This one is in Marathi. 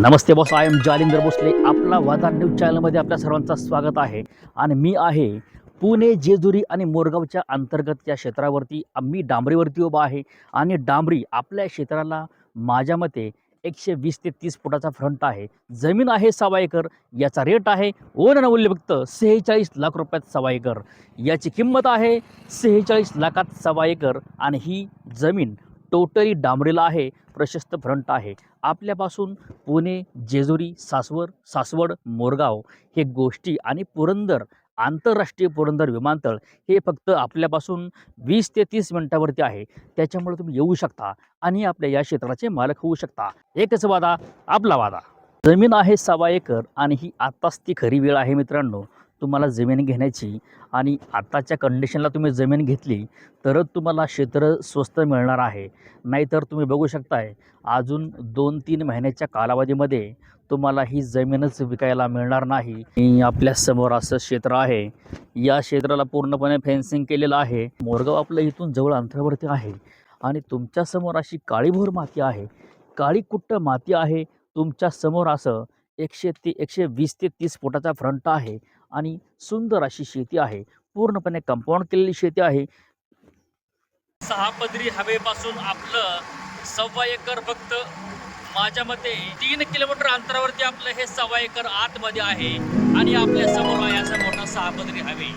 Namaste boss, I am Jalindar Bhosale. आपला वादा न्यूज चॅनलमध्ये आपल्या सर्वांचं स्वागत आहे. आणि मी आहे पुणे, जेजुरी आणि मोरगावच्या अंतर्गत या क्षेत्रावरती. मी डांबरीवरती उभा आहे आणि डांबरी आपल्या क्षेत्राला माझ्या मते 120 ते 30 फुटाचा फ्रंट आहे. जमीन आहे 1.25 एकर. याचा रेट आहे ओन मूल्य फक्त 46 लाख रुपयात 1.25 एकर. याची किंमत आहे 46 लाखात 1.25 एकर. आणि ही जमीन टोटली डांबरीला आहे. प्रशस्त फ्रंट आहे. आपल्यापासून पुणे, जेजुरी, सासवड, मोरगाव हे गोष्टी आणि पुरंदर, आंतरराष्ट्रीय पुरंदर विमानतळ हे फक्त आपल्यापासून 20 ते 30 मिनिटावरती आहे. त्याच्यामुळे तुम्ही येऊ शकता आणि आपल्या या क्षेत्राचे मालक होऊ शकता. एकच वादा, आपला वादा. जमीन आहे 1.25 एकर आणि ही आत्ताच ती खरी वेळ आहे मित्रांनो, तुम्हाला जमीन घेण्याची. आणि आत्ताच्या कंडिशनला तुम्ही जमीन घेतली तरच तुम्हाला क्षेत्र स्वस्त मिळणार आहे. नाहीतर तुम्ही बघू शकताय अजून 2-3 महिन्याच्या कालावधीमध्ये तुम्हाला ही जमीनच विकायला मिळणार नाही. आपल्या समोर असं क्षेत्र आहे. या क्षेत्राला पूर्णपणे फेन्सिंग केलेलं आहे. मोरगाव आपलं इथून जवळ अंतरावरती आहे आणि तुमच्यासमोर अशी काळीभोर माती आहे. काळी कुट्ट माती आहे. तुमच्या समोर असं 120 ते 30 फुटाचा फ्रंट आहे आणि सुंदर अशी शेती आहे. पूर्णपणे कंपाऊंड केलेली शेती आहे. 6 पदरी हवेपासून आपलं 1.25 एकर फक्त माझ्या मते 3 किलोमीटर अंतरावरती आपलं हे 1.25 एकर आतमध्ये आहे. आणि आपल्या समोर आहे असा मोठा 6 पदरी हवे.